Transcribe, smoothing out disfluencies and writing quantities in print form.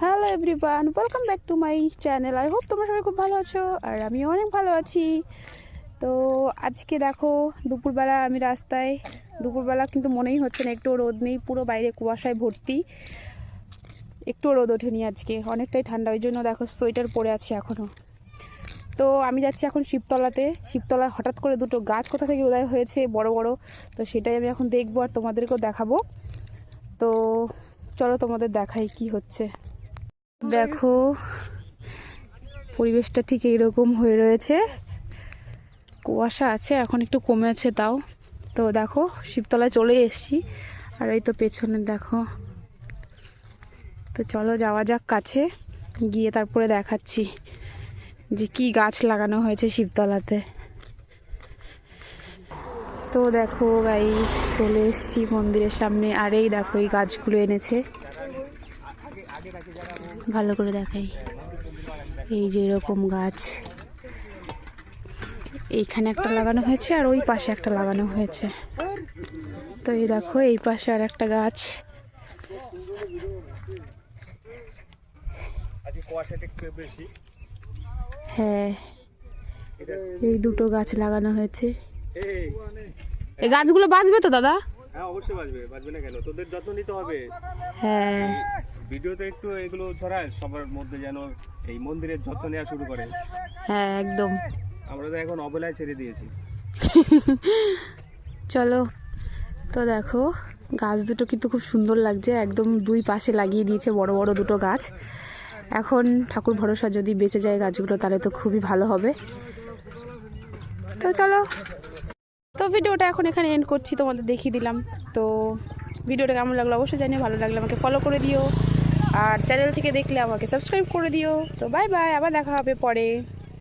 Hello everyone, welcome back to my channel. I hope তোমরা সবাই খুব ভালো আছো, আর আমি অনেক ভালো আছি। তো আজকে দেখো দুপুরবেলা আমি রাস্তায়, দুপুরবেলা কিন্তু মনেই হচ্ছে না, একটু রোদ নেই, পুরো বাইরে কুয়াশায় ভর্তি, একটু রোদ ওঠেনি আজকে, অনেকটাই ঠান্ডা, ওই জন্য দেখো সোয়েটার পরে আছি এখনও। তো আমি যাচ্ছি এখন শিবতলাতে। শিবতলায় হঠাৎ করে দুটো গাছ কোথা থেকে উদয় হয়েছে বড় বড়, তো সেটাই আমি এখন দেখবো আর তোমাদেরকেও দেখাবো। তো চলো তোমাদের দেখাই কি হচ্ছে। দেখো পরিবেশটা ঠিক এইরকম হয়ে রয়েছে, কুয়াশা আছে, এখন একটু কমেছে তাও। তো দেখো শিবতলায় চলে এসেছি, আর এই তো পেছনে দেখো। তো চলো যাওয়া যাক কাছে, গিয়ে তারপরে দেখাচ্ছি যে কি গাছ লাগানো হয়েছে শিবতলাতে। তো দেখো গাইস, চলে এসেছি মন্দিরের সামনে, আর এই দেখো এই গাছগুলো এনেছে, ভালো করে দেখাই। এই যে এরকম গাছ এইখানে একটা লাগানো হয়েছে, আর ওই পাশে একটা লাগানো হয়েছে। তো এই দেখো এই পাশে আর একটা গাছ। হ্যাঁ, এই দুটো গাছ লাগানো হয়েছে। এই গাছগুলো বাঁচবে তো দাদা? হ্যাঁ অবশ্যই বাঁচবে, বাঁচবে না কেন? তোদের যত্ন নিতে হবে। হ্যাঁ, ভিডিওতে একটু এগুলো ছড়ায় সবার মধ্যে, যেন এই মন্দিরের যত্ন নেওয়া শুরু করে। হ্যাঁ একদম। আমরা তো এখন অবহেলায় ছেড়ে দিয়েছি। চলো, তো দেখো গাছ দুটো কিন্তু খুব সুন্দর লাগছে, একদম দুই পাশে লাগিয়ে দিয়েছে বড় বড় দুটো গাছ। এখন ঠাকুর ভরসা, যদি বেঁচে যায় গাছগুলো তাহলে তো খুবই ভালো হবে। তো চলো, তো ভিডিওটা এখন এখানে এন্ড করছি, তোমাদের দেখিয়ে দিলাম। তো ভিডিওটা কেমন লাগলো অবশ্যই জানিও, ভালো লাগলে আমাকে ফলো করে দিও, আর চ্যানেল থেকে দেখলে আমাকে সাবস্ক্রাইব করে দিও। তো বাই বাই, আবার দেখা হবে পরে।